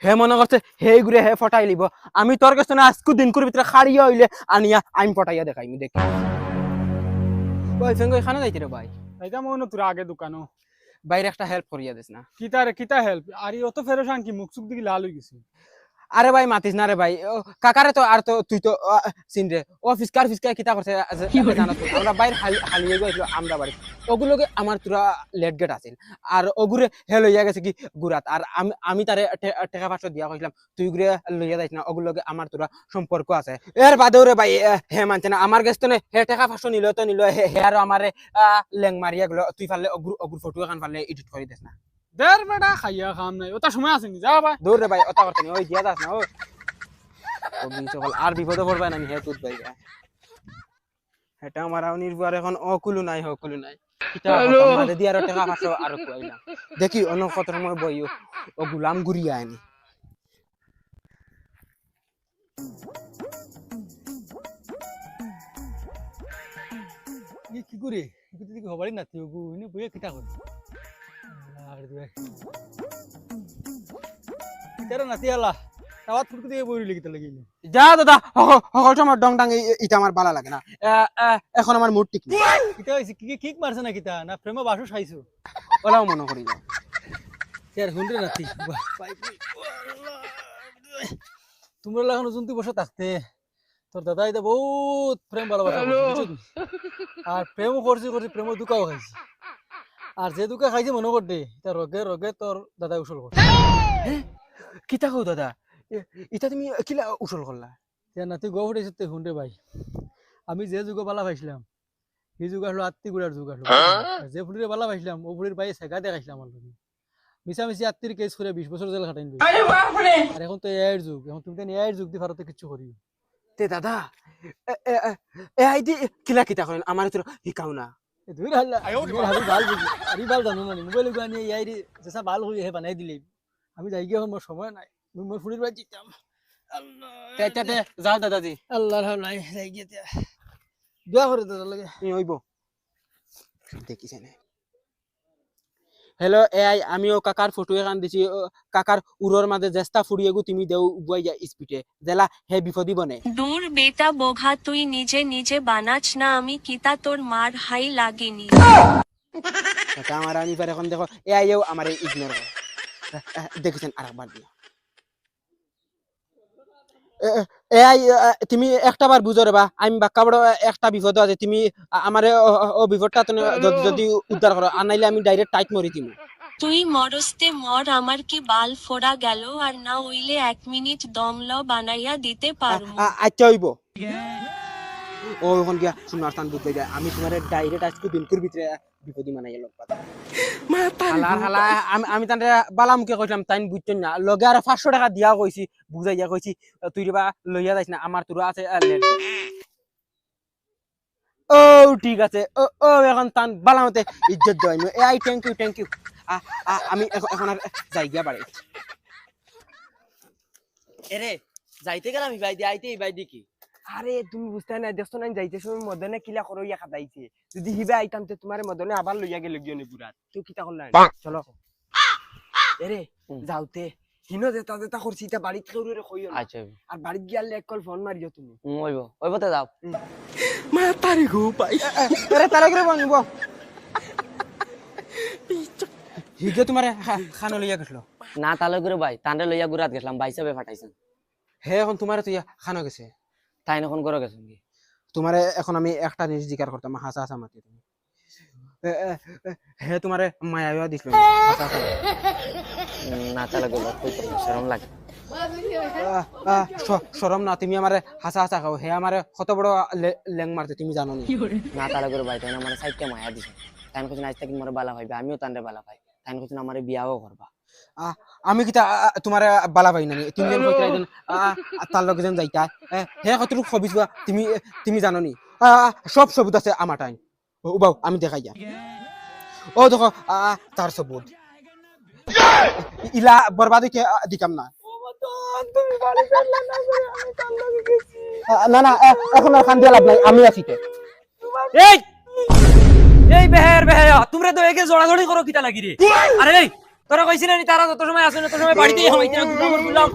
হে মনে করছে হে ঘুরে হে ফটাই লিব আমি তোর কাছে না আজকু দিন করে ভিতরে খাড়িয়া হইলে আনিয়া আমি ফটাইয়া দেখাইমি দেখি ভাই ফেঙ্গো এখানে যাইতে রে ভাই এইটা মনে তোর আগে দোকানো বাইরে একটা হেল্প করিয়া দিস না কিতা হেল্প আর অত ফেরেশান কি মুখ সুখ দিকে লাল হয়ে গেছে আরে ভাই মাতিস না রে ভাই কাকারে তো আর তো তুই তো চিন রে ও ফিসকার কিতা করছে জানো তো আমরা বাইরে হালিয়ে গেছিল আমরা বাড়ি ওগুলোকে আমার তোরা লেট গেট আছিল আর ওগুরে হে লইয়া গেছে কি গুরাত আর আমি তারে টাকা 500 দিয়া কইলাম তুই গুরে লইয়া যাইস না ওগুলোকে আমার তোরা সম্পর্ক আছে এর বাদেও রে ভাই হে মানছে না আমার গেছ তো হে টাকা 500 নিল তো নিল হে আর আমারে লেং মারিয়া গেল তুই ফাললে ওগুর ফটো এখান ফাললে এডিট করে দিস না দের বেটা খাইয়া খাম নাই ওটা সময় আছে নি যা ভাই দূর রে ভাই ওটা করতে নি ওই দিয়া যাস না ও সকল আর বিপদে পড়বে না হে তুই ভাই এটা আমার নির্ভর এখন অকুলু নাই হকুলু নাই আমাদের দিয়ে আরো টাকা 500 আরো কইলাম দেখি অন্য কত সময় বইও ও গুলাম গুরিয়া আনি কি করে কি হবারই না তুই গু ইনি বইয়া কিটা করে আর দে কিটার নাতি আলা তাওয়াত ফুটকে দিয়ে বইরি লিখিতে লাগিনি যা দাদা সকল সময় ডং ডাং এটা আমার ভালো লাগে না এখন আমার মুড ঠিক নেই কিটা হইছে কি কিক মারছ না কিটা না প্রেম বাসু খাইছো ওলাও মনে করি না यार হুন্ডে নাতি তোমরা লাগানো জন্তি বসে থাকতে তোর দাদা এটা বহুত প্রেম ভালোবাসা আর প্রেম করছি প্রেম দুকাও খাইছি আর যে দুকা খাইছে মনে করতে তা রগে রগে তোর দাদা উসল করছে কিতা কও দাদা এটা তুমি কিলা উসল করলা নাতি গো ফুটেছে হুন্ডে ভাই আমি যে যুগ বালা পাইছিলাম এই যুগ আসলো আত্মি গুড়ার যুগ আসলো যে ফুটিরে বালা পাইছিলাম ও ফুটির ভাই সেগা দেখাইছিলাম আমার লোক মিশামিশি আত্মীর কেস করে 20 বছর জেল খাটাইন আর এখন তো এআইয়ের যুগ এখন তুমি তো এআইয়ের যুগ দিয়ে ভারতে কিছু করি তে দাদা এ আইডি কিলা কিতা করেন আমার তো হিকাও না তুই হাল্লা আমি ভাল বুঝি আমি ভাল জানো না মোবাইল গানি এআইডি যেসা ভাল হই হে বানাই দিলি আমি যাই গিয়ে মোর সময় নাই মোর ফুটির ভাই জিতাম আল্লাহ তে যাও দাদাজি আল্লাহর হাওলাই যাই গিয়ে দোয়া করে দাদা লাগে হইব দেখিছেন হ্যালো এআই আমিও কাকার ফটো এখান দিছি কাকার উরর মাঝে জেস্তা ফুড়িয়ে গু তুমি দেও বুয়াই যা স্পিডে জেলা হে বিপদি বনে দূর বেটা বোঘা তুই নিজে নিজে বানাচ না আমি কিতা তোর মার হাই লাগেনি কাকা আমার আমি পারে এখন দেখো এআইও আমারে ইগনোর করে দেখেছেন আরেকবার দিও এআই তুমি একটা বার বুঝো রে বা আমি বাক্কা বড় একটা বিপদ আছে তুমি আমারে ও বিপদটা তুমি যদি উদ্ধার করো আর নাইলে আমি ডাইরেক্ট টাইট মরি দিমু তুই মরস্তে মর আমার কি বাল ফোড়া গেল আর না হইলে 1 মিনিট দমল বানাইয়া দিতে পারমু আচ্ছা হইব ও এখন গিয়া সোনার স্থান বুঝতে যায় আমি তোমারে ডাইরেক্ট আজকে দিনকুর ভিতরে বিপদি মানাই গেল হালা আমি তান বালা মুখে কইলাম তাইন বুঝছেন না লগে আর 500 টাকা দিয়া কইছি বুঝাইয়া কইছি তুই রে বা লইয়া যাইস না আমার তোরা আছে ও ঠিক আছে ও এখন তান বালা মতে ইজ্জত দেওয়াই এই থ্যাংক ইউ আমি এখন আর যাই গিয়া বাড়ি এরে যাইতে গেলাম ভাই দি আইতে ভাই দি কি আরে তুমি বুঝতে না দেখছো না যাইতে সময় মদনে কিলা করো ইয়া খাদাইছে যদি হিবে আইতাম তে তোমার মদনে আবার লইয়া গেল গিয়ে পুরা তুই কিতা করলা চলো এরে যাওতে হিনো যেটা করছি তা বাড়িত কেউরে কইও না আচ্ছা আর বাড়িত গিয়ালে এক কল ফোন মারিও তুমি ওইব তো যাও মা তারি গো ভাই আরে তারে করে বলব হিগে তোমার খানো লইয়া গেছলো না তালে করে ভাই তান্ডে লইয়া গুরাত গেছলাম ভাই সাহেব ফাটাইছেন হে এখন তোমার তুই খানো গেছে তাই এখন করে গেছেন কি তোমারে এখন আমি একটা জিনিস জিজ্ঞাসা করতাম হাসা হাসা মাতি তুমি হে তোমারে মায়া দিছিল না তালে গেল শরম লাগে শরম না তুমি আমারে হাসা হাসা খাও হে আমারে কত বড় লেং মারতে তুমি জানো না তালে করে ভাই তাই আমার সাইডটা মায়া দিছে তাই কোন আজ থেকে মোর বালা ভাইবে আমিও তান্ডে বালা ভাই তাই কোন আমারে বিয়াও করবা আমি কি তোমার বালা ভাই নানি তিনজন কইতাই দেন তার লগে যেন যাইতা হে কতটুকু খবিস তুমি তুমি জানো নি সব সবুত আছে আমার টাইম ও বাউ আমি দেখাই যা ও দেখো তার সবুত ইলা বরবাদ হইতে দিতাম না তুমি বাড়ি ফেললা না আমি তার লগে গেছি না এখন আর কান দিয়া লাভ নাই আমি আছি তে এই বেহের তোমরা তো একে জড়াজড়ি করো কিটা লাগি রে আরে এই তোরা কইছিস না নি তারা যত সময় আসে না তত সময় বাড়িতেই হামাইতে না দুটা আমার বললাম